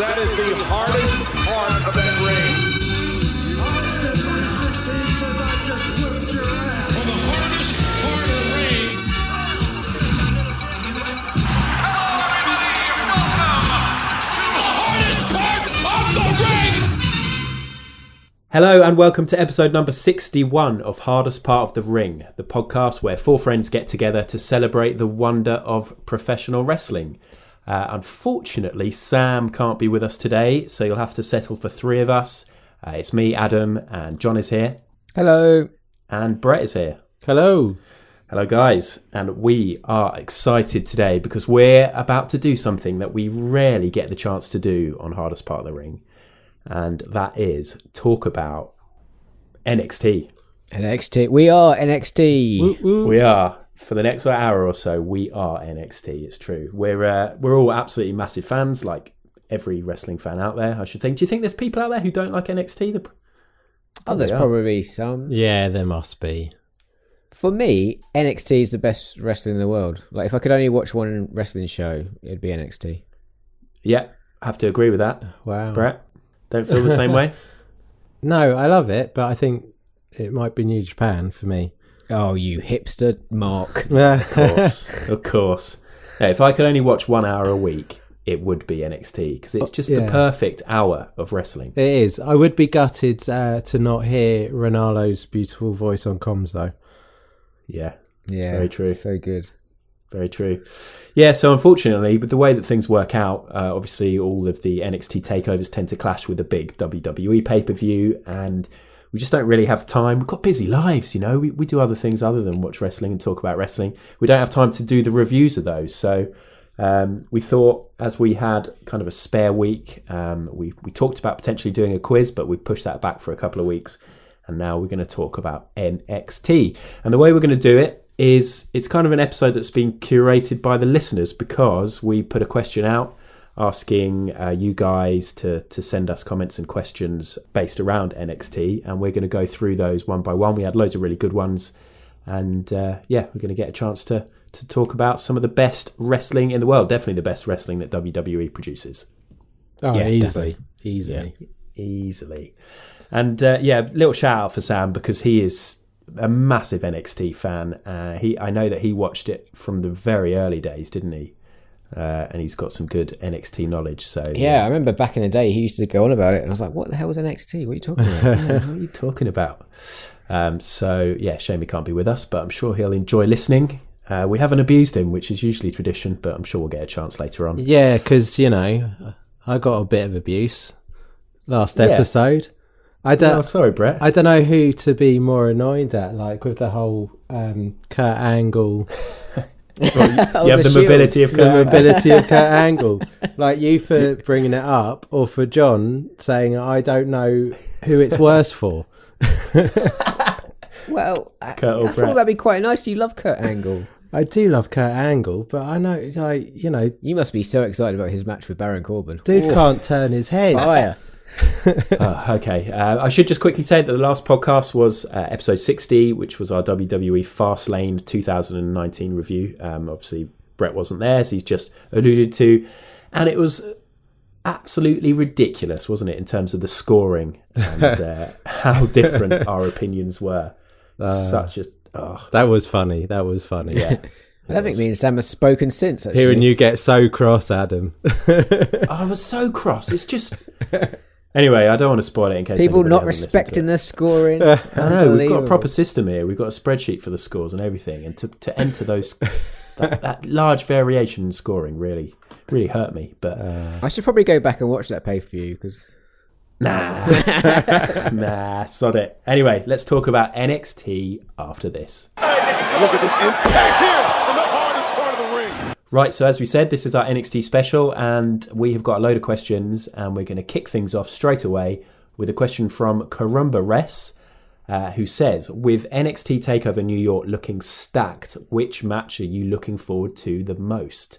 That is the hardest part of that ring. For the hardest part of the ring. Hello and welcome to episode number 61 of Hardest Part of the Ring, the podcast where four friends get together to celebrate the wonder of professional wrestling. Unfortunately, Sam can't be with us today, so you'll have to settle for three of us. It's me, Adam, and John is here. Hello. And Brett is here. Hello. Hello, guys. And we are excited today because we're about to do something that we rarely get the chance to do on Hardest Part of the Ring. And that is talk about NXT. NXT. We are NXT. Woo, woo. We are. For the next hour or so, we are NXT. It's true. We're all absolutely massive fans, like every wrestling fan out there, I should think. Do you think there's people out there who don't like NXT? There's probably some. Yeah, there must be. For me, NXT is the best wrestling in the world. Like, if I could only watch one wrestling show, it'd be NXT. Yeah, I have to agree with that. Wow. Brett, don't feel the same way? No, I love it, but I think it might be New Japan for me. Oh, you hipster, Mark. Of course. Yeah, if I could only watch 1 hour a week, it would be NXT because it's just the perfect hour of wrestling. It is. I would be gutted to not hear Ronaldo's beautiful voice on comms, though. Yeah, Yeah, very true. So good. Very true. Yeah, so unfortunately, with the way that things work out, obviously all of the NXT takeovers tend to clash with the big WWE pay-per-view, and we just don't really have time. We've got busy lives, you know. We do other things other than watch wrestling and talk about wrestling. We don't have time to do the reviews of those. So we thought, as we had kind of a spare week, we talked about potentially doing a quiz, but we've pushed that back for a couple of weeks. And now we're going to talk about NXT. And the way we're going to do it is it's kind of an episode that's been curated by the listeners because we put a question out asking you guys to send us comments and questions based around NXT, and we're going to go through those one by one. We had loads of really good ones, and we're going to get a chance to talk about some of the best wrestling in the world, definitely the best wrestling that WWE produces. Oh, yeah, easily. And little shout out for Sam because he is a massive NXT fan. I know that he watched it from the very early days, didn't he? And he's got some good NXT knowledge. So yeah, I remember back in the day he used to go on about it, and I was like, "What the hell is NXT? What are you talking about? What are you talking about?" Shame he can't be with us, but I'm sure he'll enjoy listening. We haven't abused him, which is usually tradition, but I'm sure we'll get a chance later on. Yeah, because, I got a bit of abuse last episode. Sorry, Brett. I don't know who to be more annoyed at, like with the whole Kurt Angle. You have the mobility of Kurt Angle. Like you for bringing it up, or for John saying, I don't know who it's worse for. Well, I thought that'd be quite nice. You love Kurt Angle. I do love Kurt Angle, but I know, You must be so excited about his match with Baron Corbin. Dude can't turn his head. Fire. Okay. I should just quickly say that the last podcast was episode 60, which was our WWE Fastlane 2019 review. Obviously, Brett wasn't there, as he's just alluded to. And it was absolutely ridiculous, wasn't it, in terms of the scoring and how different our opinions were. That was funny. Yeah. I don't think me and Sam have spoken since, actually. Hearing you get so cross, Adam. I was so cross. It's just... Anyway, I don't want to spoil it in case people not respecting the scoring. I know, we've got a proper system here. We've got a spreadsheet for the scores and everything. And to enter those... that large variation in scoring really hurt me. But I should probably go back and watch that pay-per-view because... Nah, sod it. Anyway, let's talk about NXT after this. Look at this impact here from the hardest part of the ring. Right, so as we said, this is our NXT special, and we have got a load of questions, and we're going to kick things off straight away with a question from Karumba Res, who says, with NXT TakeOver New York looking stacked, which match are you looking forward to the most?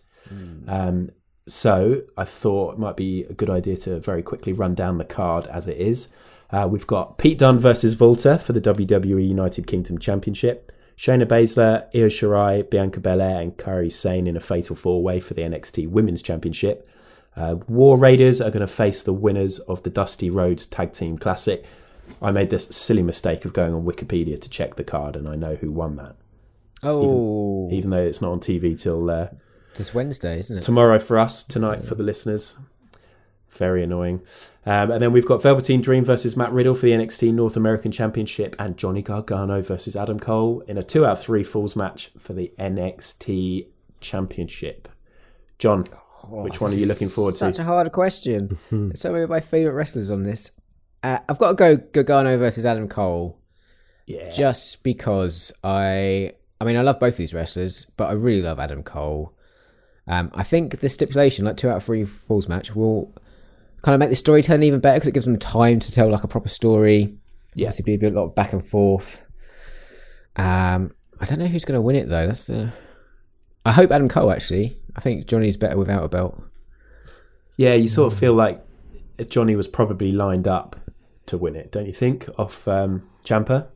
So I thought it might be a good idea to very quickly run down the card as it is. We've got Pete Dunne versus Volta for the WWE United Kingdom Championship. Shayna Baszler, Io Shirai, Bianca Belair and Kairi Sane in a fatal four-way for the NXT Women's Championship. War Raiders are going to face the winners of the Dusty Rhodes Tag Team Classic. I made this silly mistake of going on Wikipedia to check the card, and I know who won that. Oh. Even though it's not on TV till... This Wednesday, isn't it? Tomorrow for us, tonight for the listeners. Very annoying. And then we've got Velveteen Dream versus Matt Riddle for the NXT North American Championship, and Johnny Gargano versus Adam Cole in a 2 out of 3 falls match for the NXT Championship. John, which one are you looking forward to? Such a hard question. There's so many of my favourite wrestlers on this. I've got to go Gargano versus Adam Cole. Yeah. Just because I love both these wrestlers, but I really love Adam Cole. I think the stipulation, like 2 out of 3 falls match, will kind of make the storytelling even better because it gives them time to tell like a proper story. Yeah. Obviously, be a lot of back and forth. I don't know who's going to win it though. I hope Adam Cole actually. I think Johnny's better without a belt. Yeah, you sort of feel like Johnny was probably lined up to win it, don't you think? Off Ciampa,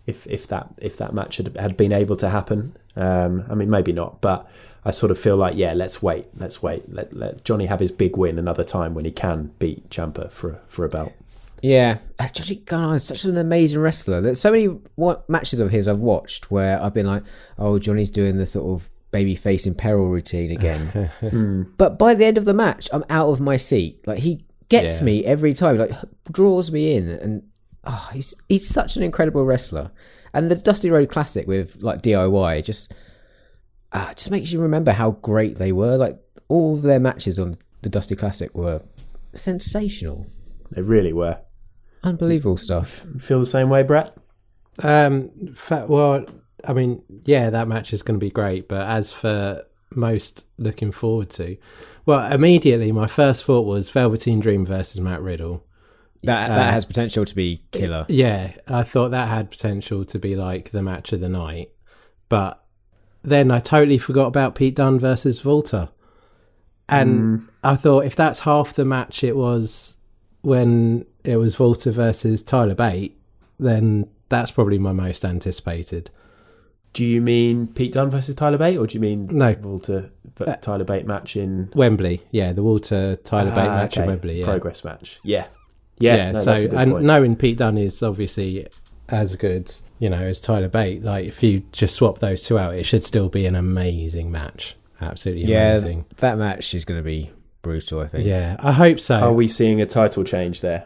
if that match had been able to happen. I mean, maybe not, but I sort of feel like, yeah, let's wait. Let Johnny have his big win another time when he can beat Ciampa for a belt. Yeah, Johnny Gargano is such an amazing wrestler. There's so many matches of his I've watched where I've been like, oh, Johnny's doing the sort of babyface in peril routine again. But by the end of the match, I'm out of my seat. Like, he gets me every time, like draws me in, and he's such an incredible wrestler. And the Dusty Road Classic with like DIY just makes you remember how great they were. Like, all of their matches on the Dusty Classic were sensational. They really were. Unbelievable stuff. Feel the same way, Brett? Well, I mean, yeah, that match is going to be great. But as for most looking forward to, well, immediately my first thought was Velveteen Dream versus Matt Riddle. That has potential to be killer. Yeah, I thought that had potential to be like the match of the night. But then I totally forgot about Pete Dunne versus Volta. And I thought if that's half the match it was when it was Volta versus Tyler Bate, then that's probably my most anticipated. Do you mean Pete Dunne versus Tyler Bate, or do you mean no Walter Tyler Bate match in Wembley? Yeah, the Walter Tyler Bate match in Wembley. Yeah. Progress match. Yeah. No, so that's a good point. Knowing Pete Dunne is obviously as good, as Tyler Bate, like if you just swap those two out, it should still be an amazing match. Absolutely amazing. That match is going to be brutal, I think. Yeah, I hope so. Are we seeing a title change there?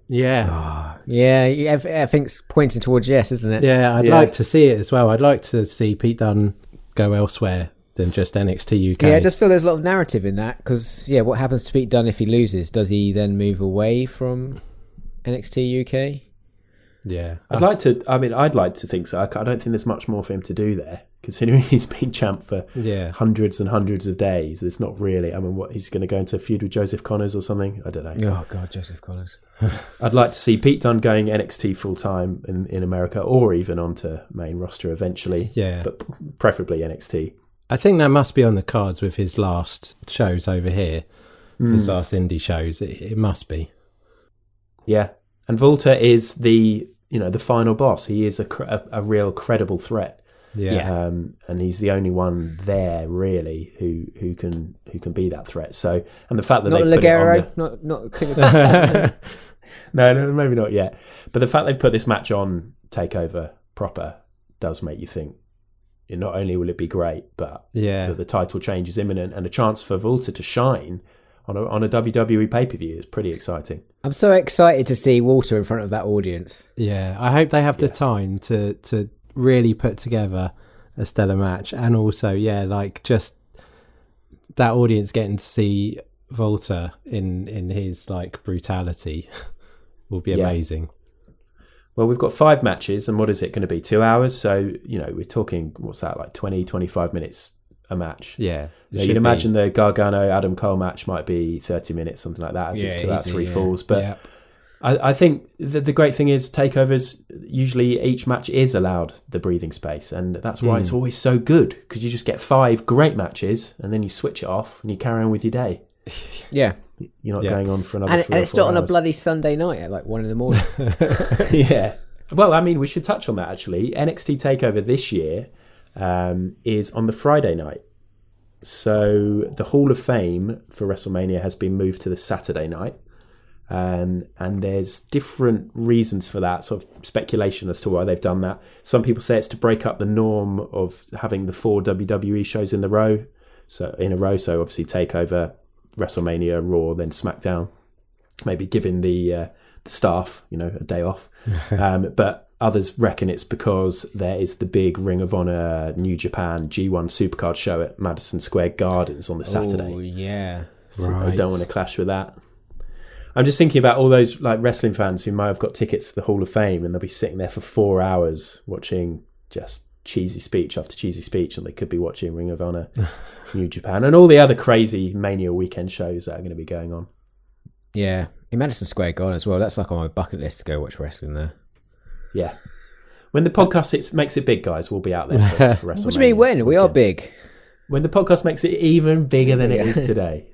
Yeah. Yeah, I think it's pointing towards yes, isn't it? Yeah, I'd like to see it as well. I'd like to see Pete Dunne go elsewhere than just NXT UK. Yeah, I just feel there's a lot of narrative in that because, what happens to Pete Dunne if he loses? Does he then move away from NXT UK? Yeah. I'd like to think so. I don't think there's much more for him to do there, considering he's been champ for hundreds and hundreds of days. There's not really. I mean, what, he's going to go into a feud with Joseph Connors or something? I don't know. Oh, God, Joseph Connors. I'd like to see Pete Dunne going NXT full-time in America, or even onto main roster eventually. Yeah. But preferably NXT. I think that must be on the cards with his last shows over here, his last indie shows. It must be. Yeah. And Volta is the final boss. He is a real credible threat. Yeah. And he's the only one there really who can be that threat. So, and the fact that not they put Ligero, it on not King of no, maybe not yet. But the fact they've put this match on TakeOver proper does make you think. Not only will it be great, but the title change is imminent, and a chance for Volta to shine on a WWE pay-per-view is pretty exciting. I'm so excited to see Walter in front of that audience. Yeah, I hope they have the time to really put together a stellar match, and also just that audience getting to see Volta in his brutality will be amazing. Well, we've got 5 matches, and what is it going to be? 2 hours? So, we're talking, what's that, like 20, 25 minutes a match? Yeah. You'd imagine the Gargano-Adam Cole match might be 30 minutes, something like that, as it's 2 out of 3 falls. But I think the great thing is takeovers, usually each match is allowed the breathing space, and that's why it's always so good, because you just get 5 great matches, and then you switch it off, and you carry on with your day. Yeah. You're not going on for another 3 or 4 and it's not on a hours. bloody Sunday night at 1 a.m. Yeah. Well, I mean, we should touch on that actually. NXT TakeOver this year is on the Friday night. So the Hall of Fame for WrestleMania has been moved to the Saturday night. And there's different reasons for that, sort of speculation as to why they've done that. Some people say it's to break up the norm of having the 4 WWE shows in a row. So obviously TakeOver, WrestleMania, Raw, then SmackDown. Maybe giving the staff, a day off. But others reckon it's because there is the big Ring of Honor New Japan G1 Supercard show at Madison Square Gardens on the Saturday. Oh, yeah. So they don't want to clash with that. I'm just thinking about all those like wrestling fans who might have got tickets to the Hall of Fame and they'll be sitting there for 4 hours watching just cheesy speech after cheesy speech, and they could be watching Ring of Honor New Japan and all the other crazy Mania weekend shows that are going to be going on. Yeah. In Madison Square Garden as well. That's like on my bucket list to go watch wrestling there. Yeah. When the podcast makes it big, guys, we'll be out there for WrestleMania. What do you mean when? We are big. When the podcast makes it even bigger than it is today.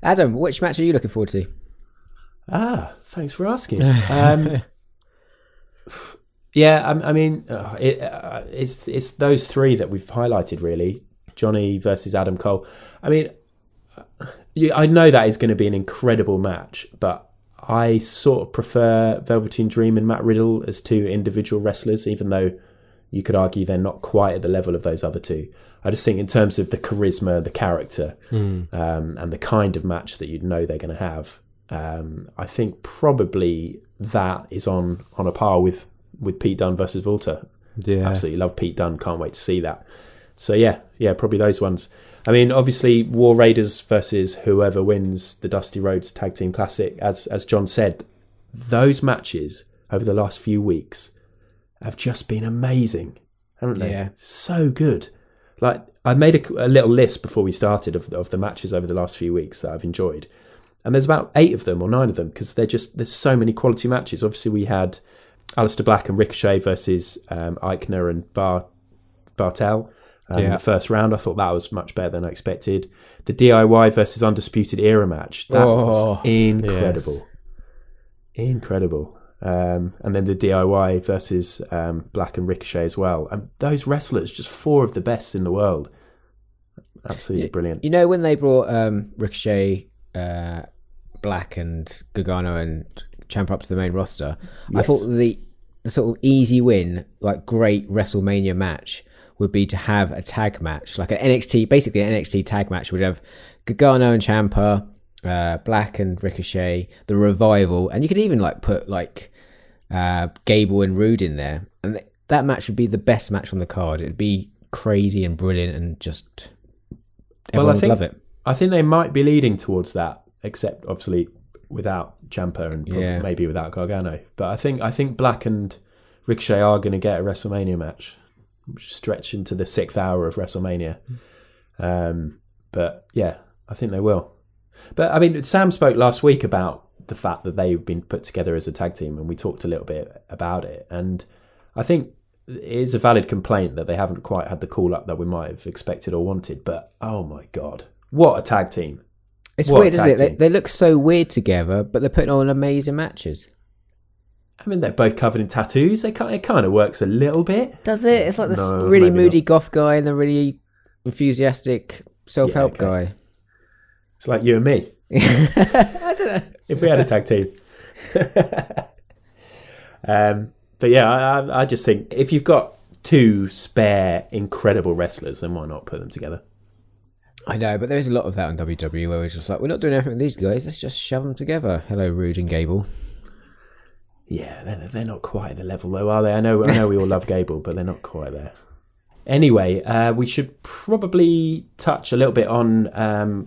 Adam, which match are you looking forward to? Thanks for asking. It's those three that we've highlighted, really. Johnny versus Adam Cole. I mean, I know that is going to be an incredible match, but I sort of prefer Velveteen Dream and Matt Riddle as two individual wrestlers, even though you could argue they're not quite at the level of those other two. I just think in terms of the charisma, the character, and the kind of match that you'd know they're going to have, I think probably that is on a par with Pete Dunne versus Volta. Yeah. Absolutely love Pete Dunne. Can't wait to see that. So yeah, probably those ones. I mean, obviously, War Raiders versus whoever wins the Dusty Rhodes Tag Team Classic, as John said, those matches over the last few weeks have just been amazing, haven't they? Yeah. So good. Like, I made a little list before we started of the matches over the last few weeks that I've enjoyed. And there's about 8 of them or 9 of them because there's so many quality matches. Obviously, we had Aleister Black and Ricochet versus Eichner and Bartel. The first round, I thought that was much better than I expected. The DIY versus Undisputed Era match, that was incredible. Yes. Incredible. And then the DIY versus Black and Ricochet as well. And those wrestlers, just 4 of the best in the world. Absolutely brilliant. You know, when they brought Ricochet, Black and Gargano and Ciampa up to the main roster, yes. I thought the sort of easy win, like great WrestleMania match, would be to have a tag match, like an NXT tag match. Would have Gargano and Ciampa, Black and Ricochet, the Revival, and you could even like put like Gable and Rude in there, and that match would be the best match on the card. It'd be crazy and brilliant, and just everyone would love it. I think they might be leading towards that, except obviously without Ciampa and maybe without Gargano. But I think Black and Ricochet are going to get a WrestleMania match. Stretch into the 6th hour of WrestleMania. But yeah, I think they will. But I mean, Sam spoke last week about the fact that they've been put together as a tag team, and we talked a little bit about it. And I think it is a valid complaint that they haven't quite had the call up that we might have expected or wanted. But oh my God, what a tag team! It's weird, isn't it? They look so weird together, but they're putting on amazing matches. I mean, they're both covered in tattoos. It kind of works a little bit. Does it? It's like this really moody goth guy and the really enthusiastic self-help guy. It's like you and me. I don't know. If we had a tag team. But yeah, I just think if you've got 2 spare incredible wrestlers, then why not put them together? I know, but there's a lot of that on WWE where we're just like, we're not doing anything with these guys. Let's just shove them together. Hello, Rude and Gable. Yeah, they're not quite at the level though, are they? I know we all love Gable, but they're not quite there. Anyway, we should probably touch a little bit on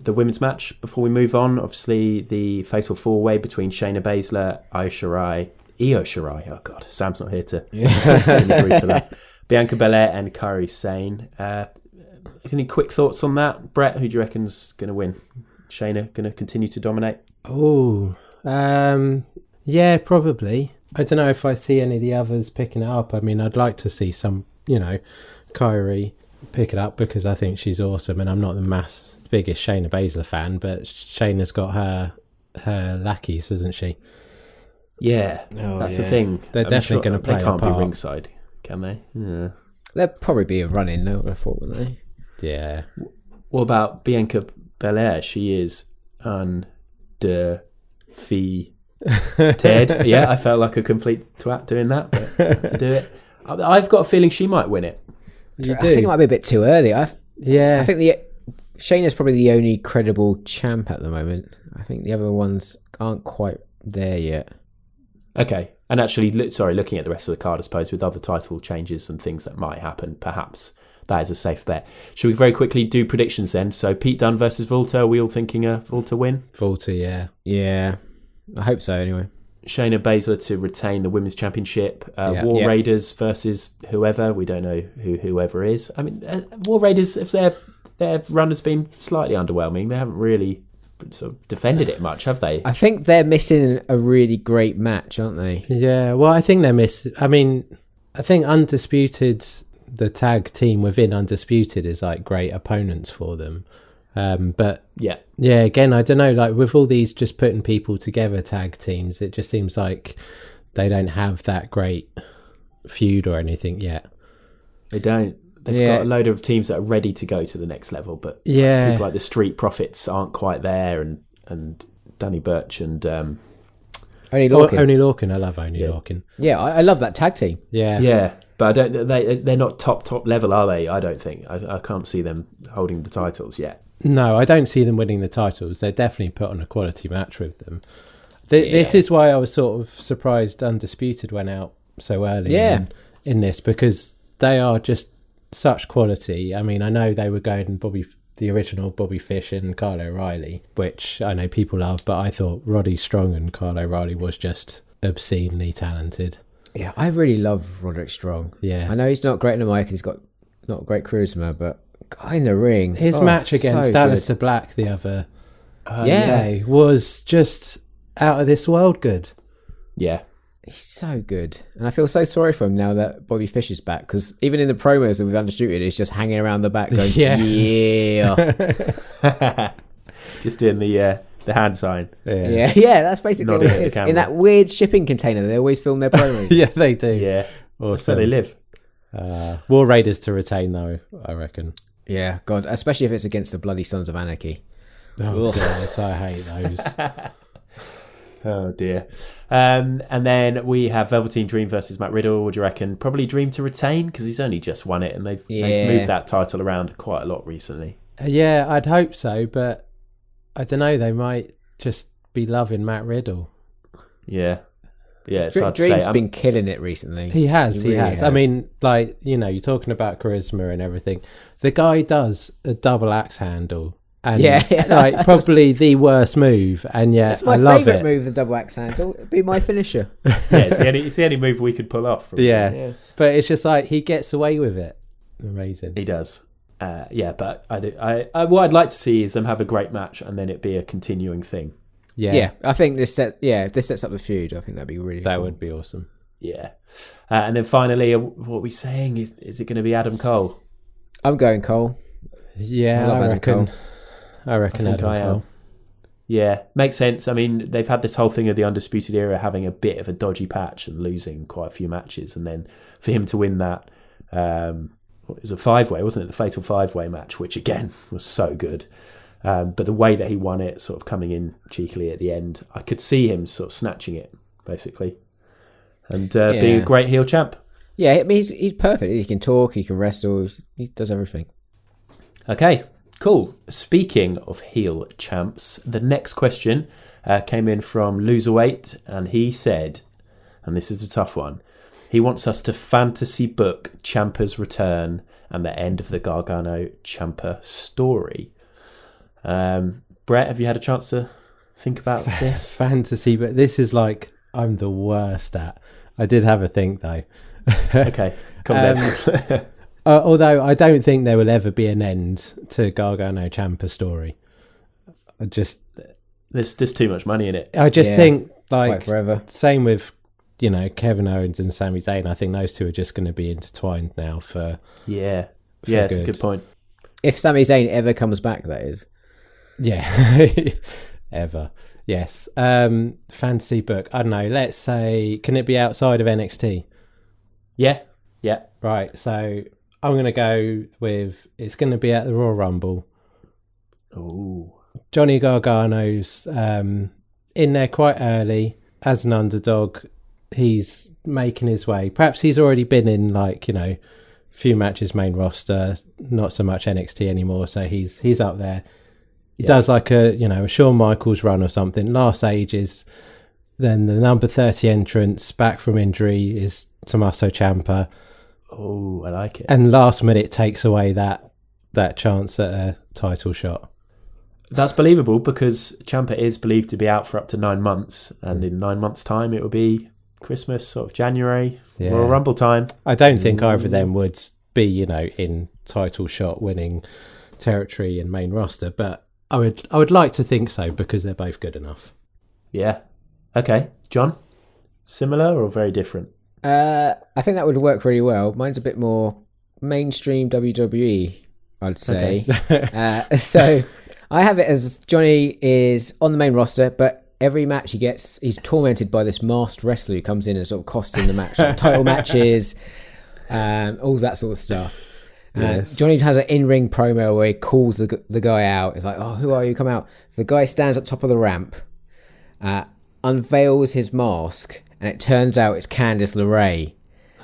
the women's match before we move on. Obviously, the fatal 4-way between Shayna Baszler, Io Shirai. Oh God, Sam's not here to give me grief for that. Bianca Belair and Kairi Sane. Any quick thoughts on that, Brett? Who do you reckon's going to win? Shayna going to continue to dominate? Oh, yeah, probably. I don't know if I see any of the others picking it up. I mean, I'd like to see some, Kairi pick it up because I think she's awesome, and I'm not the biggest Shayna Baszler fan, but Shayna's got her lackeys, hasn't she? Yeah, that's the thing. They're definitely going to play. They can't be ringside, can they? Yeah, There'll probably be a run-in, I thought, wouldn't they? Yeah. What about Bianca Belair? She is undefeated. Yeah, I felt like a complete twat doing that, but I had to do it. I've got a feeling she might win it. I think it might be a bit too early. I Yeah. think Shayna's probably the only credible champ at the moment. I think the other ones aren't quite there yet. Okay, and actually, looking at the rest of the card, I suppose, with other title changes and things that might happen, perhaps that is a safe bet. Should we very quickly do predictions then? So Pete Dunne versus Volta, are we all thinking a Volta win? Volta, yeah. Yeah, I hope so anyway. Shayna Baszler to retain the Women's Championship. War Raiders versus whoever. We don't know who whoever is. I mean, War Raiders, if their run has been slightly underwhelming, they haven't really sort of defended it much, have they? I think they're missing a really great match, aren't they? Yeah, well, I think they're missing. I mean, I think Undisputed, the tag team within Undisputed, is like great opponents for them. But yeah, again, I don't know, like with all these just putting people together tag teams, it just seems like they don't have that great feud or anything yet. They don't. They've got a load of teams that are ready to go to the next level, but yeah, people like the Street Profits aren't quite there, and Danny Burch and Only Lorcan. Only Lorcan. I love Only Lorcan. Yeah, I love that tag team. Yeah, but I don't. They're not top level, are they? I don't think. I can't see them holding the titles yet. No, I don't see them winning the titles. They're definitely put on a quality match with them. This is why I was sort of surprised Undisputed went out so early in this, because they are just such quality. I mean, I know they were going the original Bobby Fish and Kyle O'Reilly, which I know people love, but I thought Roddy Strong and Kyle O'Reilly was just obscenely talented. Yeah, I really love Roderick Strong. Yeah. I know he's not great in the mic, he's got not great charisma, but guy in the ring. His match against Aleister Black the other day was just out of this world good. Yeah. He's so good. And I feel so sorry for him now that Bobby Fish is back, because even in the promos with Undisputed, he's just hanging around the back going, yeah. Just doing the hand sign. Yeah, that's basically what it is. camera. In that weird shipping container, they always film their promos. Yeah, they do. Yeah. Awesome. That's where they live. War Raiders to retain, though, I reckon. Yeah, God, especially if it's against the bloody Sons of Anarchy. Oh, God, I hate those. Oh, dear. And then we have Velveteen Dream versus Matt Riddle. What do you reckon? Probably Dream to retain, because he's only just won it, and they've moved that title around quite a lot recently. Yeah, I'd hope so, but I don't know. They might just be loving Matt Riddle. Yeah. Yeah, it's hard to say. Dream's been killing it recently. He has. Really has. I mean, like, you know, you're talking about charisma and everything. The guy does a double axe handle. And like probably the worst move, and yet it's my I love favourite it. move, the double axe handle. It'd be my finisher. It's the only move we could pull off. Yeah, but it's just like he gets away with it. Amazing. He does. But what I'd like to see is them have a great match and then it be a continuing thing. Yeah, I think if this sets up the feud, I think that'd be really. That cool. would be awesome. Yeah, and then finally, what are we saying? Is it going to be Adam Cole? I'm going Cole. Yeah, I reckon. I think Adam Cole. Yeah, makes sense. I mean, they've had this whole thing of the Undisputed Era having a bit of a dodgy patch and losing quite a few matches, and then for him to win that, it was a 5-way, wasn't it? The Fatal 5-way match, which again was so good. But the way that he won it, sort of coming in cheekily at the end, I could see him sort of snatching it, basically, and being a great heel champ. Yeah, I mean, he's perfect. He can talk, he can wrestle, he does everything. Okay. Cool. Speaking of heel champs, the next question came in from Loserweight, and he said, and this is a tough one, he wants us to fantasy book Ciampa's return and the end of the Gargano Ciampa story. Brett, have you had a chance to think about this? Fantasy, but this is like I'm the worst at. I did have a think though. Okay, come on. Although I don't think there will ever be an end to Gargano Ciampa story. There's just too much money in it. I just think like forever. Same with, you know, Kevin Owens and Sami Zayn. I think those two are just going to be intertwined now for it's a good point. If Sami Zayn ever comes back, that is. Yeah. Ever. Yes. Fantasy book. I don't know. Let's say, can it be outside of NXT? Yeah. Right. So I'm going to go with, it's going to be at the Royal Rumble. Ooh. Johnny Gargano's in there quite early as an underdog. He's making his way. Perhaps he's already been in a few matches main roster, not so much NXT anymore. So he's up there. He does like a Shawn Michaels run or something. Last Ages. Then the number 30 entrance back from injury is Tommaso Ciampa. Oh, I like it. And last minute takes away that chance at a title shot. That's believable because Ciampa is believed to be out for up to 9 months, and in 9 months' time it will be Christmas, sort of January, Royal Rumble time. I don't think either of them would be, in title shot winning territory and main roster, but I would like to think so because they're both good enough. Yeah. Okay, John, similar or very different? I think that would work really well. Mine's a bit more mainstream WWE, I'd say. Okay. So I have it as Johnny is on the main roster, but every match he gets, he's tormented by this masked wrestler who comes in and sort of costs him the match, like title matches, all that sort of stuff. Yes. Johnny has an in-ring promo where he calls the guy out. He's like, "Oh, who are you? Come out." So the guy stands at the top of the ramp, unveils his mask, and it turns out it's Candice LeRae.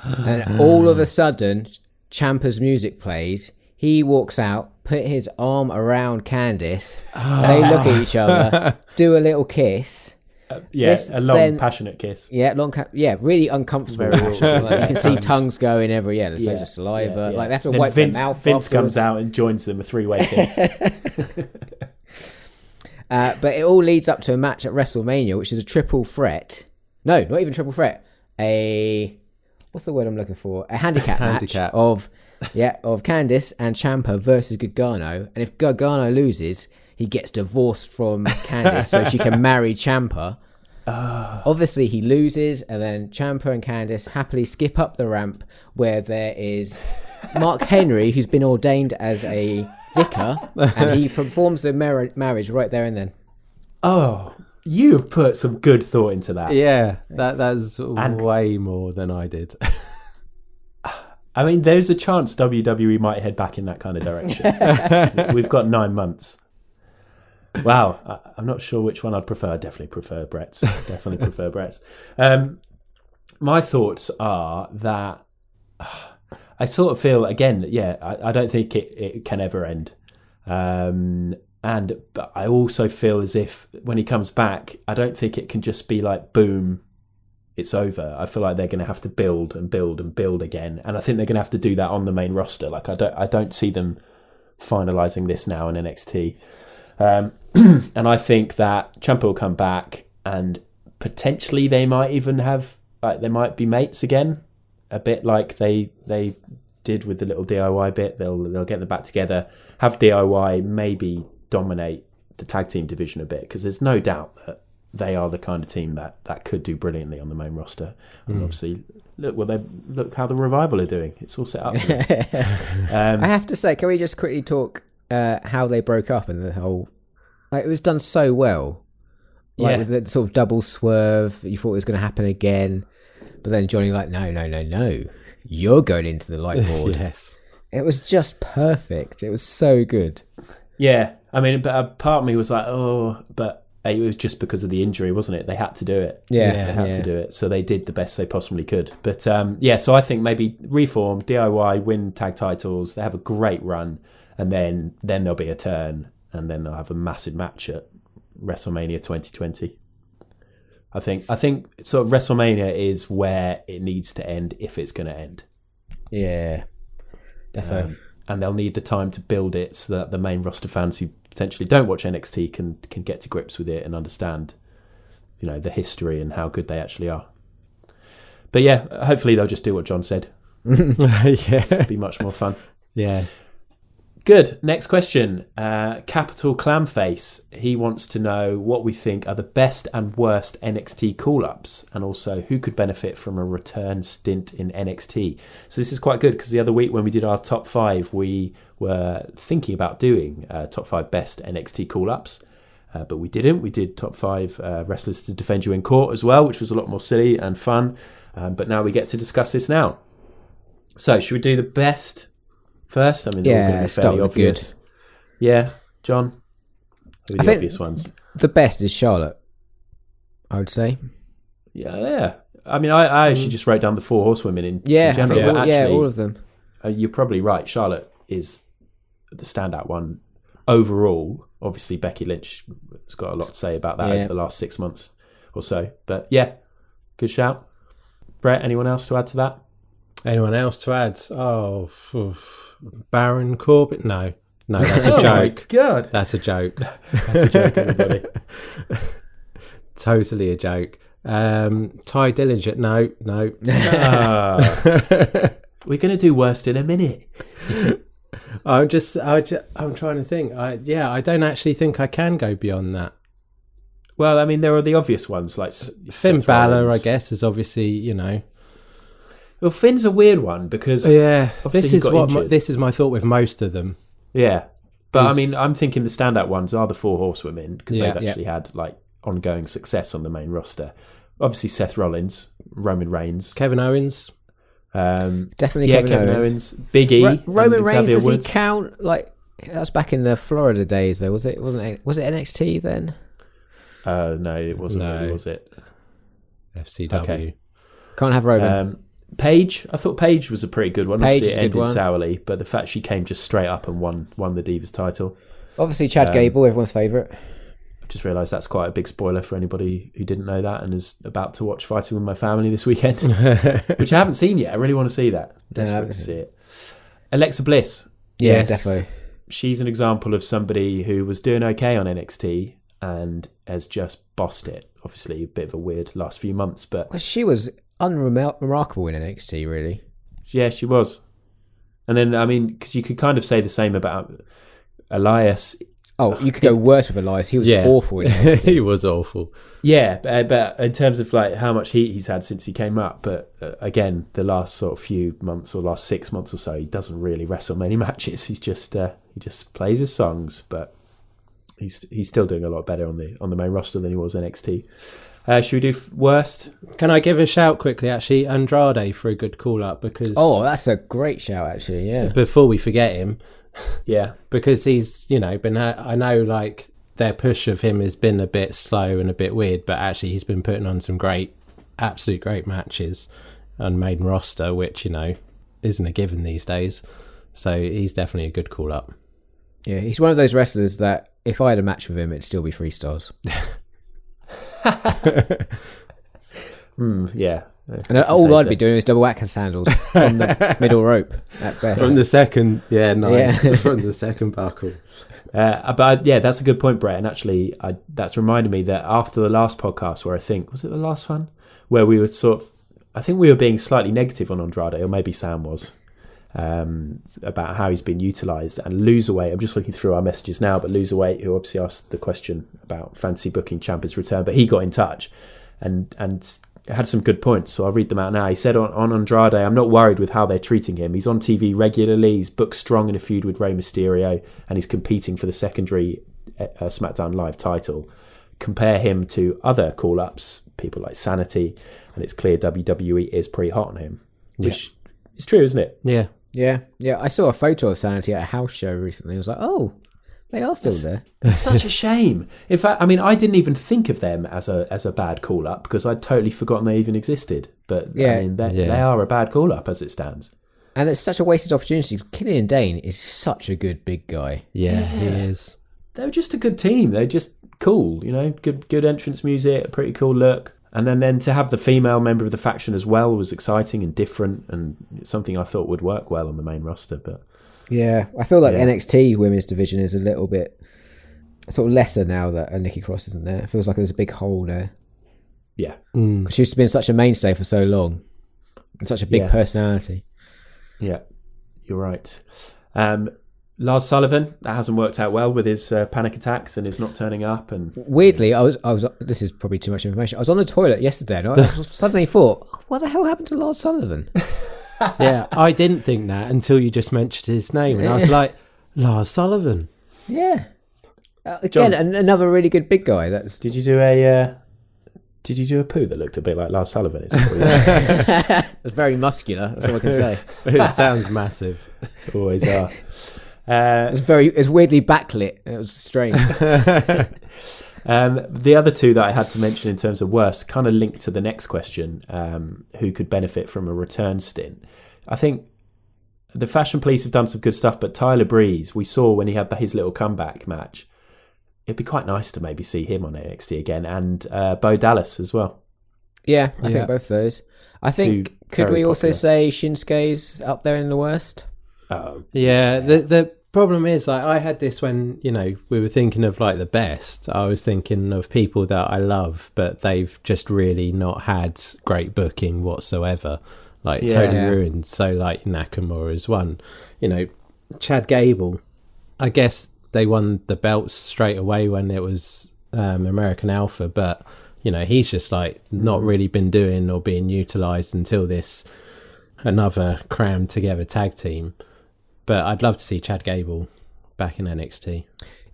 And all of a sudden, Ciampa's music plays. He walks out, put his arm around Candice. They look at each other, do a little kiss. Passionate kiss. Yeah, really uncomfortable. Like, you can see tongues going everywhere. There's loads of saliva. Like they have to wipe their mouth. Vince comes out and joins them, a 3-way kiss. But it all leads up to a match at WrestleMania, which is a triple threat. No, not even triple threat. What's the word I'm looking for? A handicap match of Candice and Ciampa versus Gargano. And if Gargano loses, he gets divorced from Candice so she can marry Ciampa. Obviously, he loses, and then Ciampa and Candice happily skip up the ramp where there is Mark Henry, who's been ordained as a vicar, and he performs the marriage right there and then. Oh, you've put some good thought into that. Yeah, that's way more than I did. I mean, there's a chance WWE might head back in that kind of direction. We've got 9 months. Wow, I'm not sure which one I'd prefer. I definitely prefer Brett's. My thoughts are that I sort of feel, again, I don't think it can ever end. But I also feel as if when he comes back, I don't think it can just be like, boom, it's over. I feel like they're going to have to build and build and build again. And I think they're going to have to do that on the main roster. Like, I don't see them finalising this now in NXT. And I think that Ciampa will come back and potentially they might even have, they might be mates again, a bit like they did with the little DIY bit. They'll get them back together, have DIY maybe dominate the tag team division a bit, because there's no doubt that they are the kind of team that could do brilliantly on the main roster. And obviously, look how the Revival are doing. It's all set up. I have to say, can we just quickly talk how they broke up and the whole... it was done so well. With the sort of double swerve, you thought it was going to happen again. But then Johnny no. You're going into the light board. Yes. It was just perfect. It was so good. Yeah. I mean, but a part of me was like, but it was just because of the injury, wasn't it? They had to do it. Yeah. They had to do it. So they did the best they possibly could. But so I think maybe reform, DIY, win tag titles. They have a great run. And then there'll be a turn. And then they'll have a massive match at WrestleMania 2020. I think sort of WrestleMania is where it needs to end if it's going to end. Yeah, definitely. And they'll need the time to build it so that the main roster fans who potentially don't watch NXT can get to grips with it and understand, the history and how good they actually are. But yeah, hopefully they'll just do what John said. Yeah, be much more fun. Yeah. Good. Next question. Capital Clamface. He wants to know what we think are the best and worst NXT call-ups, and also who could benefit from a return stint in NXT. So this is quite good because the other week when we did our top 5, we were thinking about doing top 5 best NXT call-ups, but we didn't. We did top 5 wrestlers to defend you in court as well, which was a lot more silly and fun. But now we get to discuss this now. So should we do the best first? I mean, they're all going to be fairly obvious. Good. Yeah, John? Who are the obvious ones? The best is Charlotte, I would say. Yeah. I mean, I actually just wrote down the 4 horsewomen in general. But actually, all of them. You're probably right. Charlotte is the standout one overall. Obviously, Becky Lynch has got a lot to say about that over the last 6 months or so. But yeah, good shout. Brett, anyone else to add to that? Anyone else to add? Oh, Baron Corbin? No, that's a joke. Oh my God. That's a joke. That's a joke, everybody. Totally a joke. Ty Dillinger? No. We're going to do worst in a minute. I'm trying to think. I don't actually think I can go beyond that. Well, I mean, there are the obvious ones like Finn Balor, I guess, is obviously, Well, Finn's a weird one because this is my thought with most of them. Yeah, but I mean, I'm thinking the standout ones are the 4 horsewomen because they've actually had like ongoing success on the main roster. Obviously, Seth Rollins, Roman Reigns, Kevin Owens. Definitely Kevin Owens. Big E. Roman Reigns, does Woods. he count? Like, that was back in the Florida days, though, was it? Was it NXT then? No, it wasn't really, was it? FCW. Okay. Can't have Roman. Paige. I thought Paige was a pretty good one. Paige Obviously, is it a good ended one. sourly, but the fact she came just straight up and won the Divas title. Obviously, Chad Gable, everyone's favourite. I just realised that's quite a big spoiler for anybody who didn't know that and is about to watch Fighting with My Family this weekend, which I haven't seen yet. I really want to see that. Desperate to see it. Alexa Bliss. Yeah, definitely. She's an example of somebody who was doing okay on NXT and has just bossed it. Obviously, a bit of a weird last few months, but... Well, she was unremarkable in NXT, really. Yeah, she was. And then, I mean, because you could kind of say the same about Elias. Oh, you could go worse with Elias. He was awful in NXT. He was awful. Yeah, but in terms of like how much heat he's had since he came up, but again, the last sort of few months or last 6 months or so, he doesn't really wrestle many matches. He's just he just plays his songs, but he's still doing a lot better on the main roster than he was NXT. Should we do worst? Can I give a shout quickly, actually? Andrade for a good call-up because... Oh, that's a great shout, actually, yeah. Before we forget him. Yeah. Because he's, been... I know, like, their push of him has been a bit slow and a bit weird, but actually he's been putting on some absolute great matches on main roster, which, isn't a given these days. So he's definitely a good call-up. Yeah, he's one of those wrestlers that if I had a match with him, it'd still be 3 stars. Yeah. And all I'd be doing is double Atkins handles from the middle rope at best. From the second, nice. From the second buckle. But that's a good point, Brett. And actually, that's reminded me that after the last podcast, where was it the last one, where we were I think we were being slightly negative on Andrade, or maybe Sam was, about how he's been utilised. And Loserweight, I'm just looking through our messages now, but Loserweight, who obviously asked the question about fantasy booking Ciampa's return, but he got in touch and had some good points, so I'll read them out now. He said on Andrade, I'm not worried with how they're treating him. He's on TV regularly, he's booked strong in a feud with Rey Mysterio, and he's competing for the secondary SmackDown Live title. Compare him to other call-ups, people like Sanity, and it's clear WWE is pretty hot on him, which is true, isn't it? Yeah. Yeah. I saw a photo of Sanity at a house show recently. I was like, oh, they are still there. It's such a shame. In fact, I mean, I didn't even think of them as a bad call-up because I'd totally forgotten they even existed. But I mean, they are a bad call-up as it stands. And it's such a wasted opportunity. Killian Dane is such a good big guy. Yeah, he is. They're just a good team. They're just cool, good entrance music, a pretty cool look. And then to have the female member of the faction as well was exciting and different and something I thought would work well on the main roster. But yeah, I feel like the NXT women's division is a little bit sort of lesser now that Nikki Cross isn't there. It feels like there's a big hole there. Yeah. Because she used to be such a mainstay for so long. And such a big personality. Yeah, you're right. Lars Sullivan, that hasn't worked out well with his panic attacks and his not turning up. And weirdly, I was. This is probably too much information. I was on the toilet yesterday and I suddenly thought, what the hell happened to Lars Sullivan? Yeah, I didn't think that until you just mentioned his name, and I was like, Lars Sullivan. Yeah. Again, another really good big guy. Did you do a poo that looked a bit like Lars Sullivan? It's very muscular. That's all I can say. It sounds massive. Always are. It was weirdly backlit. It was strange. The other two that I had to mention in terms of worst kind of linked to the next question, who could benefit from a return stint. I think the Fashion Police have done some good stuff, but Tyler Breeze, we saw when he had his little comeback match. It'd be quite nice to maybe see him on NXT again, and Bo Dallas as well. Yeah, I think both of those. I think, could we also say Shinsuke's up there in the worst? Oh, yeah. The problem is, like, I had this when, you know, we were thinking of like the best. I was thinking of people that I love, but they've just really not had great booking whatsoever. Like, totally ruined. So, like, Nakamura is one. You know, Chad Gable, I guess they won the belts straight away when it was American Alpha, but, you know, he's just, like, not really been doing or being utilised until this another crammed together tag team. But I'd love to see Chad Gable back in NXT.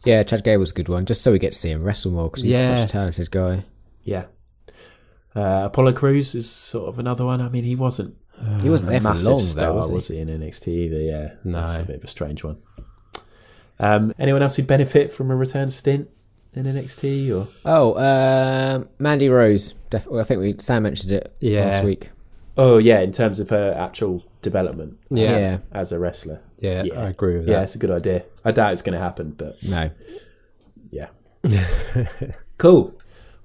Yeah, Chad Gable's a good one, just so we get to see him wrestle more, because he's such a talented guy. Yeah. Apollo Crews is sort of another one. I mean, he wasn't there for long, star, though, was he in NXT either? Yeah, no, that's a bit of a strange one. Anyone else who'd benefit from a return stint in NXT? Or Mandy Rose. I think Sam mentioned it last week. Oh yeah, in terms of her actual development, as a wrestler. Yeah, I agree with that. Yeah, it's a good idea. I doubt it's going to happen, but no. Yeah. Cool.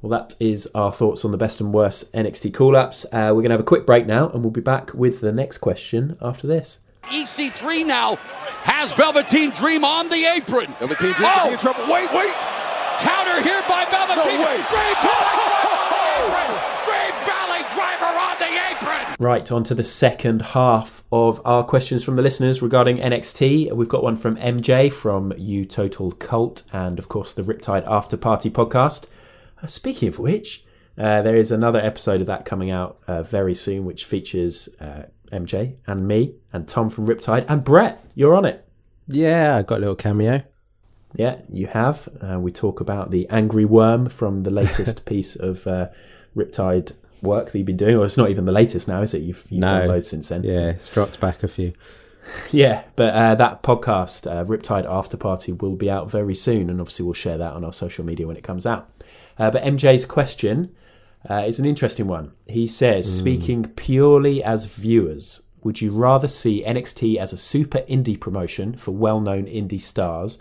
Well, that is our thoughts on the best and worst NXT call-ups. We're going to have a quick break now, and we'll be back with the next question after this. EC3 now has Velveteen Dream on the apron. Velveteen Dream could be in trouble. Wait. Counter here by Velveteen. No way. Dream Valley Driver on the apron. Right, on to the second half of our questions from the listeners regarding NXT. We've got one from MJ from You Total Cult, and of course the Riptide After Party podcast. Speaking of which, there is another episode of that coming out very soon, which features MJ and me and Tom from Riptide, and Brett, you're on it. Yeah, I got a little cameo. Yeah, you have. We talk about the Angry Worm from the latest piece of Riptide work that you've been doing. Or it's not even the latest now, is it? You've done loads since then. Yeah, it's dropped back a few. Yeah, but that podcast, Riptide After Party, will be out very soon, and obviously we'll share that on our social media when it comes out. But MJ's question is an interesting one. He says, speaking purely as viewers, would you rather see NXT as a super indie promotion for well-known indie stars,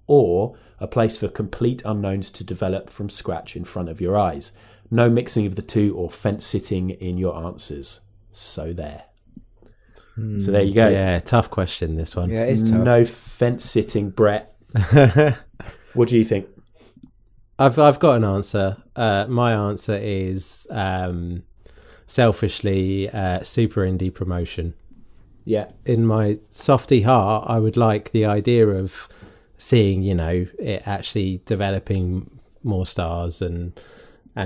or a place for complete unknowns to develop from scratch in front of your eyes? No mixing of the two or fence-sitting in your answers. So there. So there you go. Yeah, tough question, this one. Yeah, it is tough. No fence-sitting, Brett. What do you think? I've got an answer. My answer is selfishly super indie promotion. Yeah. In my softy heart, I would like the idea of seeing, you know, it actually developing more stars and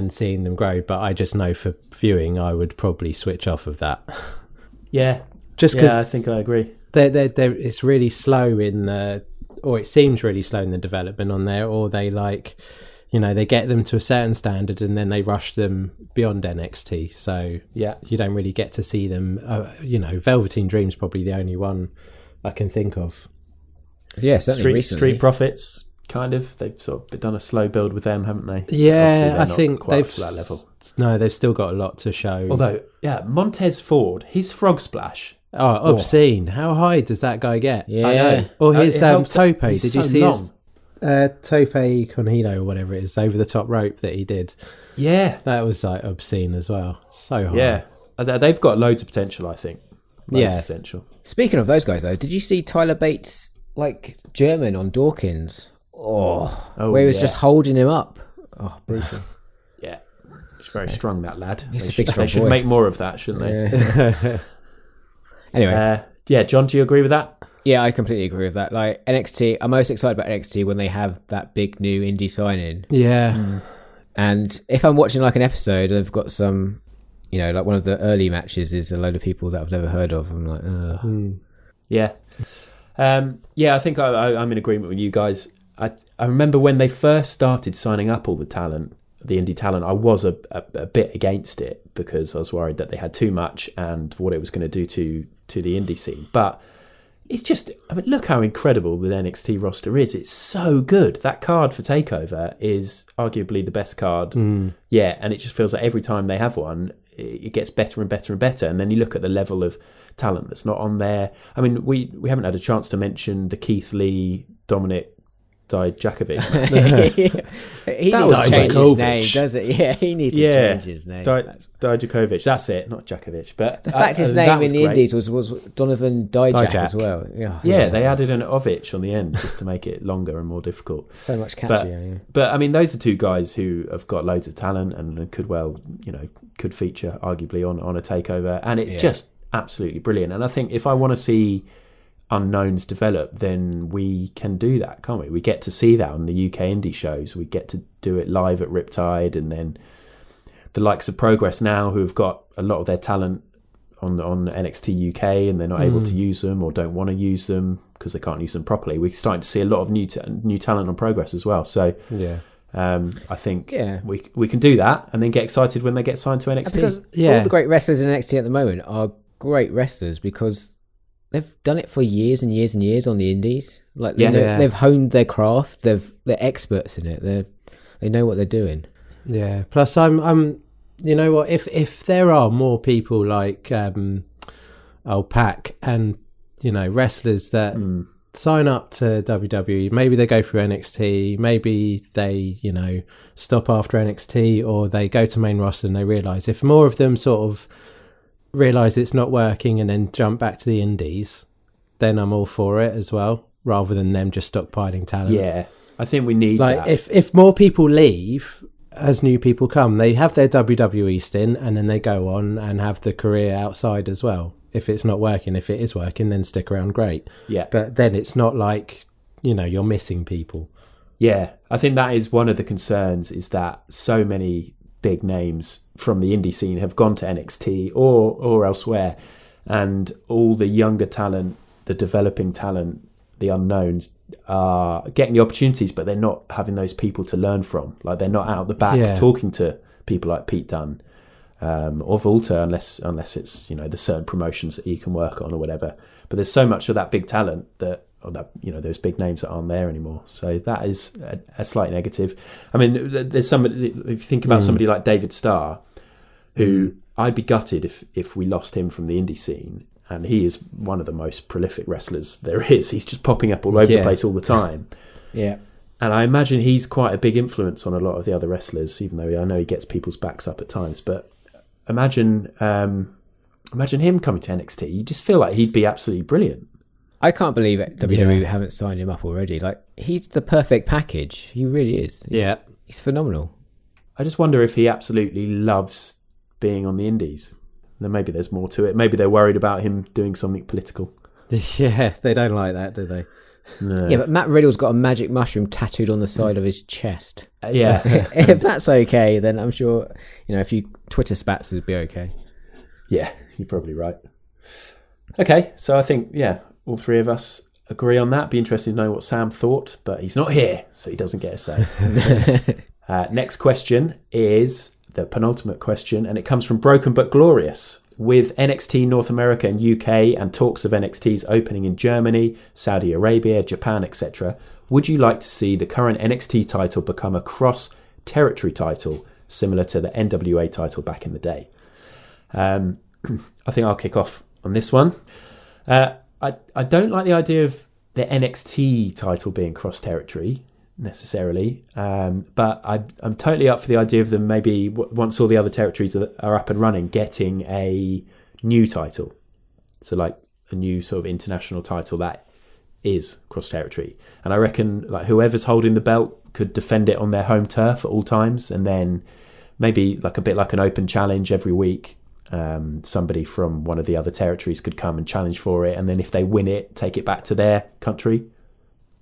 seeing them grow. But I just know for viewing, I would probably switch off of that. Yeah. Just because I think I agree. It's really slow or it seems really slow in the development on there, or they they get them to a certain standard and then they rush them beyond NXT. So you don't really get to see them. Velveteen Dream's probably the only one I can think of. Yeah, certainly recently. Street Profits, kind of. They've sort of done a slow build with them, haven't they? Yeah, I think quite up to that level. No, they've still got a lot to show. Although, Montez Ford, his frog splash. Oh, obscene! How high does that guy get? Yeah, I know. Or his tope. Did you see his tope cornido or whatever it is over the top rope that he did? Yeah, that was like obscene as well. So high. Yeah, they've got loads of potential. I think. Loads of potential. Speaking of those guys, though, did you see Tyler Bates German on Dawkins? Where he was just holding him up. Oh, brutal. Yeah, he's very strong, that lad. He's a big strong They should boy. make more of that, shouldn't they? Yeah. Anyway. John, do you agree with that? Yeah, I completely agree with that. Like NXT, I'm most excited about NXT when they have that big new indie sign-in. Yeah. And if I'm watching an episode and I've got some, one of the early matches is a load of people that I've never heard of, I'm like, ugh. Yeah. I think I'm in agreement with you guys. I remember when they first started signing up all the talent, the indie talent, I was a bit against it because I was worried that they had too much and what it was going to do to the indie scene. But it's just, I mean, look how incredible the NXT roster is. It's so good. That card for TakeOver is arguably the best card yet, and it just feels like every time they have one, it gets better and better and better. And then you look at the level of talent that's not on there. I mean, we haven't had a chance to mention the Keith Lee, Dominic Dijakovic. He needs to change his name, does it? Yeah, he needs to change his name. Dijakovic, that's it, not Djakovic. But the fact his name in the Indies was Donovan Dijak as well. Yeah, they added an Ovic on the end just to make it longer and more difficult. So much catchier. But I mean, those are two guys who have got loads of talent and could feature arguably on a takeover, and it's just absolutely brilliant. And I think if I want to see unknowns develop, then we can do that, can't we? We get to see that on the UK indie shows. We get to do it live at Riptide, and then the likes of Progress now, who have got a lot of their talent on NXT UK, and they're not able to use them or don't want to use them because they can't use them properly. We're starting to see a lot of new talent on Progress as well. So I think we can do that, and then get excited when they get signed to NXT. Because all the great wrestlers in NXT at the moment are great wrestlers because they've done it for years and years and years on the indies. Like they've honed their craft. They're experts in it. They know what they're doing. Yeah. Plus, I'm. You know what? If there are more people like Pac and wrestlers that sign up to WWE, maybe they go through NXT, maybe they stop after NXT, or they go to main roster and they realise if more of them sort of realise it's not working and then jump back to the indies, then I'm all for it as well, rather than them just stockpiling talent. Yeah, I think we need that. If more people leave as new people come, they have their WWE stint and then they go on and have the career outside as well. If it's not working, if it is working, then stick around, great. Yeah. But then it's not like, you're missing people. Yeah, I think that is one of the concerns, is that so many big names from the indie scene have gone to NXT or elsewhere, and all the younger talent, the developing talent, the unknowns are getting the opportunities, but they're not having those people to learn from. Like, they're not out the back talking to people like Pete Dunne or Volta, unless it's the certain promotions that he can work on or whatever. But there's so much of that big talent that those big names that aren't there anymore. So that is a slight negative. I mean, there's somebody, if you think about somebody like David Starr, who I'd be gutted if we lost him from the indie scene. And he is one of the most prolific wrestlers there is. He's just popping up all over the place all the time. Yeah. And I imagine he's quite a big influence on a lot of the other wrestlers, even though I know he gets people's backs up at times. But imagine him coming to NXT. You just feel like he'd be absolutely brilliant. I can't believe it. WWE haven't signed him up already. Like, he's the perfect package. He really is. He's phenomenal. I just wonder if he absolutely loves being on the indies. Then maybe there's more to it. Maybe they're worried about him doing something political. Yeah, they don't like that, do they? No. Yeah, but Matt Riddle's got a magic mushroom tattooed on the side of his chest. Yeah. If that's okay, then I'm sure, a few Twitter spats would be okay. Yeah, you're probably right. Okay, so I think, all three of us agree on that. Be interested to know what Sam thought, but he's not here, so he doesn't get a say. Next question is the penultimate question, and it comes from Broken But Glorious. With NXT North America and UK and talks of NXT's opening in Germany, Saudi Arabia, Japan, etc., would you like to see the current NXT title become a cross-territory title, similar to the NWA title back in the day? I think I'll kick off on this one. I don't like the idea of the NXT title being cross-territory necessarily, but I'm totally up for the idea of them maybe once all the other territories are up and running, getting a new title, so like a new sort of international title that is cross-territory. And I reckon like whoever's holding the belt could defend it on their home turf at all times, and then maybe like a bit like an open challenge every week. Somebody from one of the other territories could come and challenge for it, and then if they win it, take it back to their country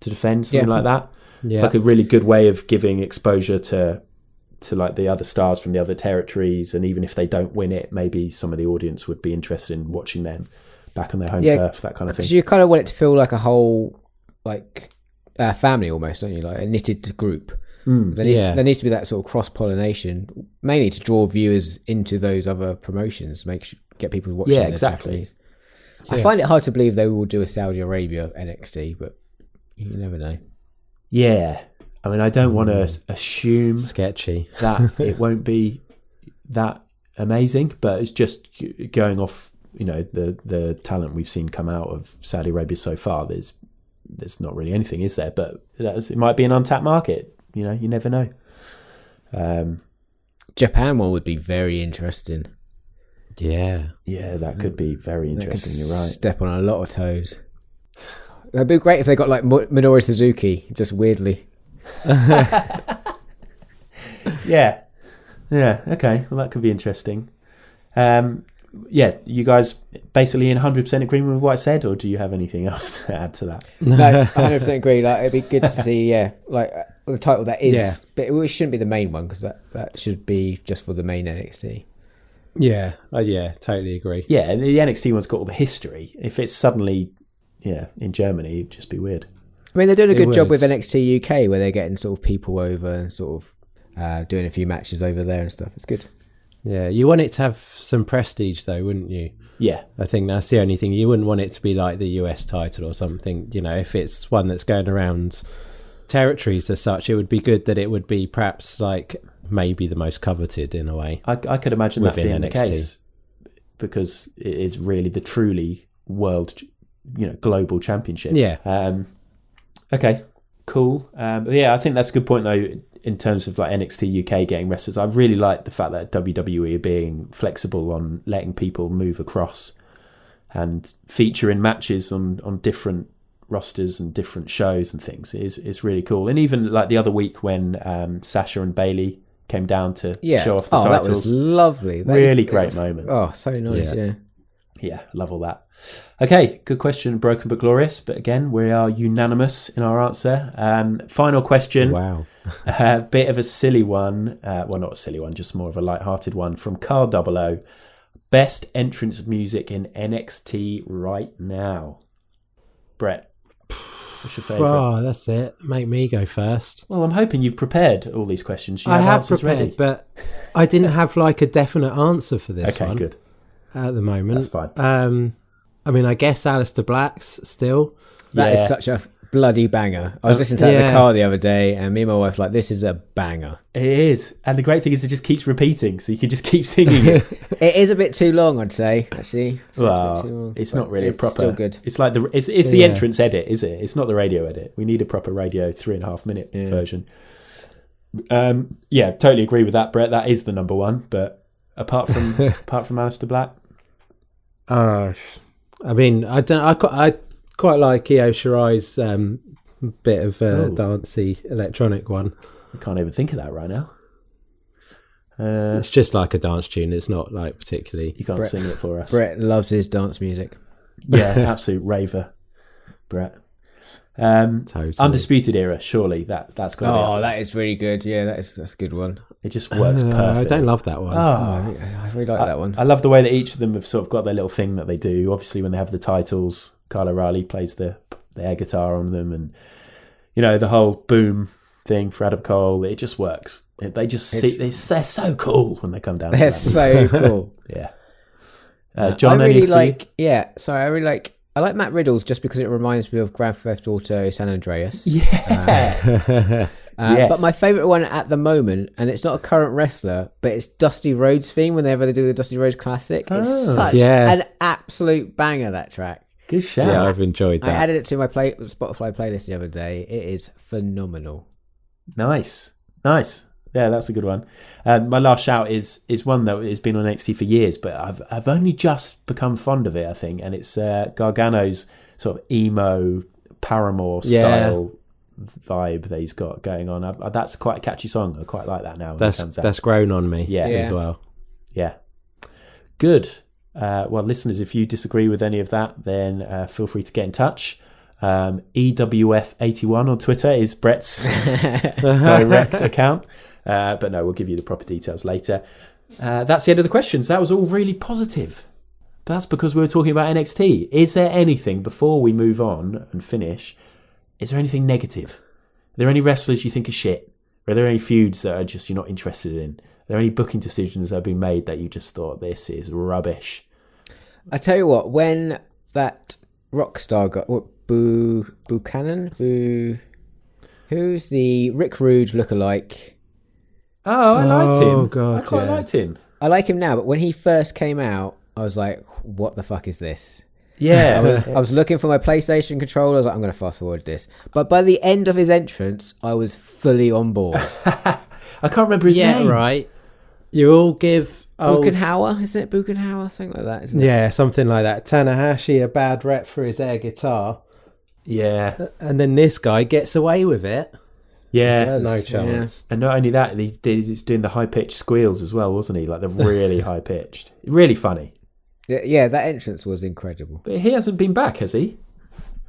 to defend, something like that. It's like a really good way of giving exposure to like the other stars from the other territories, and even if they don't win it, maybe some of the audience would be interested in watching them back on their home turf, that kind of thing. Because you kind of want it to feel like a whole family almost, don't you? Like a knitted group. There needs to be that sort of cross-pollination, mainly to draw viewers into those other promotions, get people watching. Yeah, exactly. I find it hard to believe they will do a Saudi Arabia NXT, but you never know. Yeah. I mean, I don't want to assume Sketchy. that it won't be that amazing, but it's just going off, the talent we've seen come out of Saudi Arabia so far. There's not really anything, is there? But it might be an untapped market. You never know. Japan one would be very interesting. Yeah. Yeah, that could be very interesting. You're right. Step on a lot of toes. It'd be great if they got like Minoru Suzuki, just weirdly. Yeah. Okay. Well, that could be interesting. You guys basically in 100% agreement with what I said, or do you have anything else to add to that? No, 100% agree. Like, it'd be good to see, the title that is, but it shouldn't be the main one because that should be just for the main NXT. Yeah, totally agree. Yeah, and the NXT one's got all the history. If it's suddenly, in Germany, it'd just be weird. I mean, they're doing a good job with NXT UK where they're getting sort of people over and sort of doing a few matches over there and stuff. It's good. Yeah, you want it to have some prestige though, wouldn't you? Yeah. I think that's the only thing. You wouldn't want it to be like the US title or something. If it's one that's going around territories as such, it would be good that it would be perhaps like maybe the most coveted in a way. I could imagine that being NXT. the case because it is really the truly world, global championship. Yeah. Okay, cool. I think that's a good point though in terms of like NXT UK getting wrestlers. I really like the fact that WWE are being flexible on letting people move across and feature in matches on different rosters and different shows and things. It's really cool. And even like the other week when Sasha and Bayley came down to show off the titles. That was lovely. Really great moment. Oh, so nice, yeah. Yeah, love all that. Okay, good question, Broken but Glorious. But again, we are unanimous in our answer. Final question. Wow. A bit of a silly one. Well, not a silly one, just more of a light-hearted one from Carl 00. Best entrance music in NXT right now. Brett, what's your favourite? Oh, that's it. Make me go first. Well, I'm hoping you've prepared all these questions. You I have answers prepared, ready. but I didn't have like a definite answer for this one. Okay, good. At the moment. That's fine. I mean, I guess Aleister Black's still. That is such a bloody banger. I was listening to that in the car the other day, and me and my wife were like, this is a banger. It is. And the great thing is it just keeps repeating, so you can just keep singing it. It is a bit too long, I'd say, actually. Well, it's not really a proper... It's still good. It's like it's the entrance edit, is it? It's not the radio edit. We need a proper radio 3.5 minute version. Totally agree with that, Brett. That is the number one, but apart from Aleister Black... I mean, I quite like Io Shirai's bit of dancey electronic one. I can't even think of that right now. It's just like a dance tune. It's not like particularly. You can't sing it for us. Brett loves his dance music. Yeah, absolute raver, Brett. Totally. Undisputed Era, surely that's got to be. Oh, that is really good. Yeah, that's a good one. It just works perfect. I don't love that one. I really like that one. I love the way that each of them have sort of got their little thing that they do. Obviously, when they have the titles, Kyle O'Reilly plays the air guitar on them, and the whole boom thing for Adam Cole. It just works. They're so cool when they come down. They're so cool. Yeah. John, I really like. Yeah, sorry, I really like. I like Matt Riddle's just because it reminds me of Grand Theft Auto San Andreas. Yeah. Yes. But my favourite one at the moment, and it's not a current wrestler, but it's Dusty Rhodes' theme whenever they do the Dusty Rhodes Classic. It's such an absolute banger, that track. Good shout. Yeah, I've enjoyed that. I added it to my Spotify playlist the other day. It is phenomenal. Nice. Yeah, that's a good one. My last shout is one that has been on NXT for years, but I've only just become fond of it, I think, and it's Gargano's sort of emo Paramore style vibe that he's got going on. That's quite a catchy song. I quite like that now. That's grown on me as well. Yeah. Good. Well, listeners, if you disagree with any of that, then feel free to get in touch. EWF81 on Twitter is Brett's direct account. But no, we'll give you the proper details later. That's the end of the questions. That was all really positive. But that's because we were talking about NXT. Is there anything, before we move on and finish, is there anything negative? Are there any wrestlers you think are shit? Are there any feuds that are just you're not interested in? Are there any booking decisions that have been made that you just thought, this is rubbish? I tell you what, when that rock star guy, Buchanan? Who's the Rick Rude lookalike? Oh, I liked him. Oh, God, I quite liked him. I like him now, but when he first came out, I was like, what the fuck is this? Yeah. I was looking for my PlayStation controller. I was like, I'm going to fast forward this. But by the end of his entrance, I was fully on board. I can't remember his name. Yeah, right. You all give Buchenhauer, isn't it? Buchenhauer, something like that, isn't it? Yeah, something like that. Tanahashi a bad rep for his air guitar, Yeah. and then this guy gets away with it. Yeah. No chance. And not only that, he's doing the high-pitched squeals as well, wasn't he? Like the really high-pitched. Really funny. Yeah, that entrance was incredible. But he hasn't been back, has he?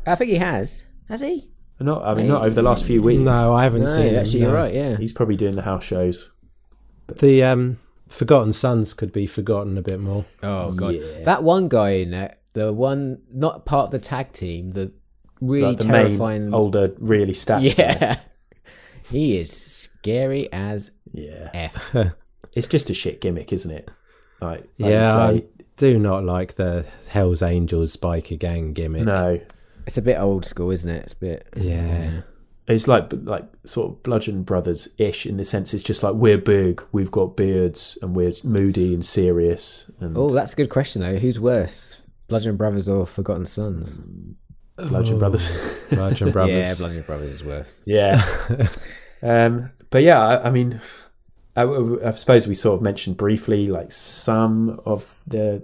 I think he has. Has he? Not over the last few weeks. No, I haven't seen him. Actually, no. you're right, yeah. He's probably doing the house shows. The Forgotten Sons could be forgotten a bit more. Oh, God. Yeah. That one guy in there, the one, not part of the tag team, the really Like the terrifying... main, older, really stacked guy. Yeah. He is scary as Yeah. F. It's just a shit gimmick, isn't it? Like Yeah, you I do not like the Hells Angels biker gang gimmick. no. It's a bit old school, isn't it? It's a bit... Yeah. It's like sort of Bludgeon Brothers-ish in the sense it's just like we're big, we've got beards, and we're moody and serious. And Oh, that's a good question, though. Who's worse? Bludgeon Brothers or Forgotten Sons? Bludgeon Brothers. Bludgeon Brothers. Yeah, Bludgeon Brothers is worse. Yeah. But yeah, I mean, I suppose we sort of mentioned briefly like some of the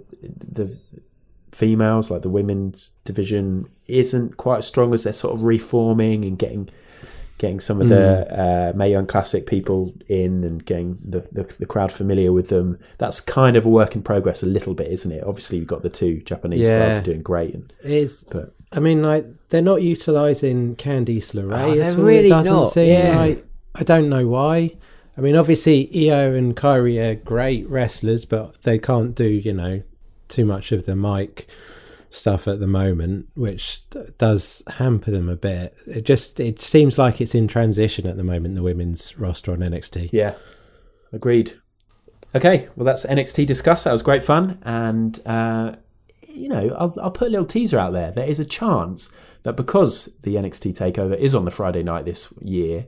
females, like the women's division isn't quite as strong as they're sort of reforming and getting some of the Mae Young Classic people in and getting the crowd familiar with them. That's kind of a work in progress a little bit, isn't it? Obviously, you've got the two Japanese stars are doing great. I mean, like, they're not utilising Candice LeRae they're at all. really It doesn't not, seem yeah. like... I don't know why. I mean, obviously, Io and Kairi are great wrestlers, but they can't do, too much of the mic stuff at the moment, which does hamper them a bit. It seems like it's in transition at the moment, the women's roster on NXT. Yeah, agreed. Okay, well, that's NXT Discuss. That was great fun. And, I'll put a little teaser out there. There is a chance that because the NXT TakeOver is on the Friday night this year,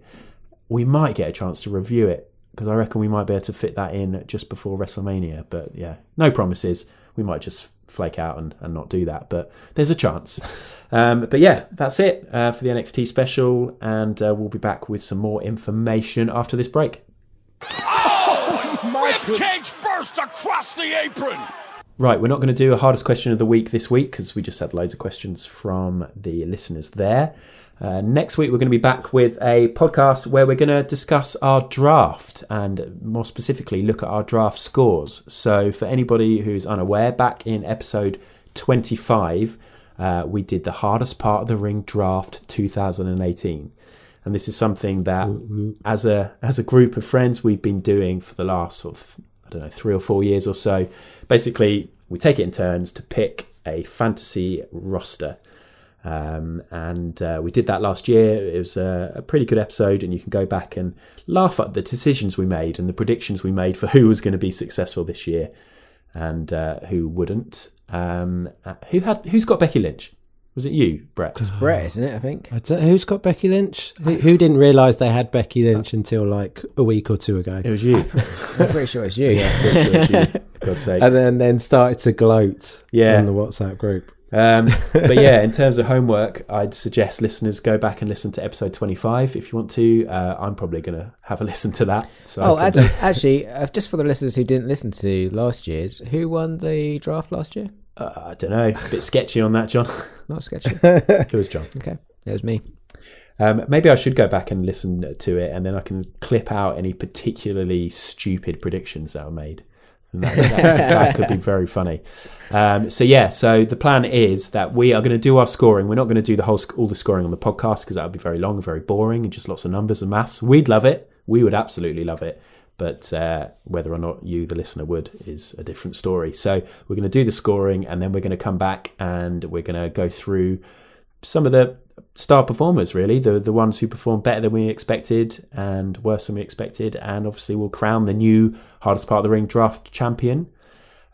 we might get a chance to review it, because I reckon we might be able to fit that in just before WrestleMania. But yeah, no promises. We might just flake out and not do that, but there's a chance. But yeah, that's it for the NXT special, and we'll be back with some more information after this break. Ribcage first across the apron. Right, we're not going to do a hardest question of the week this week because we just had loads of questions from the listeners there. Next week, we're going to be back with a podcast where we're going to discuss our draft and more specifically look at our draft scores. So for anybody who's unaware, back in episode 25, we did the hardest part of the ring draft 2018. And this is something that as a group of friends, we've been doing for the last sort of, 3 or 4 years or so. Basically, we take it in turns to pick a fantasy roster. And we did that last year. It was a pretty good episode, and you can go back and laugh at the decisions we made and the predictions we made for who was going to be successful this year and who wouldn't. Who's got Becky Lynch? Was it you, Brett? It's Brett, isn't it, I think? Who's got Becky Lynch? Who didn't realise they had Becky Lynch until like a week or two ago? It was you. I'm pretty sure it's you. Yeah, pretty sure it was you, for God's sake. And then started to gloat on the WhatsApp group. But yeah, in terms of homework, I'd suggest listeners go back and listen to episode 25 if you want to. I'm probably going to have a listen to that. So actually, just for the listeners who didn't listen to last year's, who won the draft last year? I don't know. A bit sketchy on that, John. Not sketchy. It was John. Okay, it was me. Maybe I should go back and listen to it, and then I can clip out any particularly stupid predictions that were made. And that could be very funny. So the plan is that we are going to do our scoring. We're not going to do all the scoring on the podcast because that would be very long, very boring, and just lots of numbers and maths. We'd love it. We would absolutely love it. But whether or not you, the listener, would is a different story. So we're going to do the scoring, and then we're going to come back and we're going to go through some of the star performers, really, the ones who performed better than we expected and worse than we expected. And obviously we'll crown the new hardest part of the ring draft champion.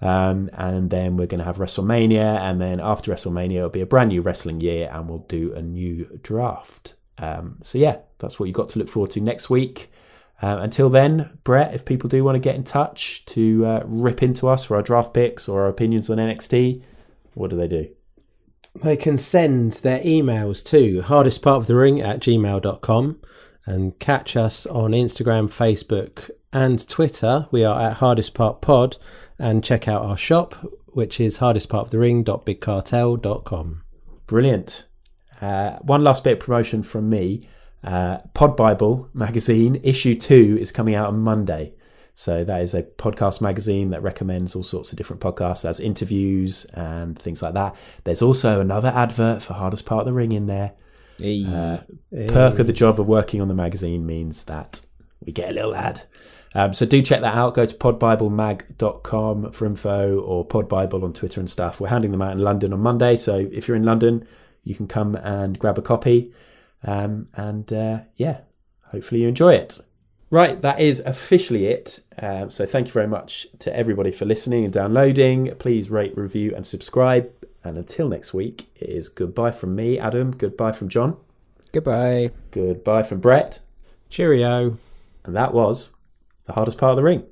And then we're going to have WrestleMania, and then after WrestleMania it'll be a brand new wrestling year, and we'll do a new draft. So yeah, that's what you've got to look forward to next week. Until then, Brett, if people do want to get in touch to rip into us for our draft picks or our opinions on NXT, what do they do? They can send their emails to hardestpartofthering@gmail.com and catch us on Instagram, Facebook and Twitter. We are at hardestpartpod, and check out our shop, which is hardestpartofthering.bigcartel.com. Brilliant. One last bit of promotion from me. Pod Bible magazine issue 2 is coming out on Monday. So that is a podcast magazine that recommends all sorts of different podcasts as interviews and things like that. There's also another advert for Hardest Part of the Ring in there. Perk of the job of working on the magazine means that we get a little ad. So do check that out. Go to podbiblemag.com for info, or Podbible on Twitter and stuff. We're handing them out in London on Monday. So if you're in London, you can come and grab a copy. Hopefully you enjoy it. Right, that is officially it. So thank you very much to everybody for listening and downloading. Please rate, review and subscribe. And until next week, it is goodbye from me, Adam. Goodbye from John. Goodbye. Goodbye from Brett. Cheerio. And that was The Hardest Part of the Ring.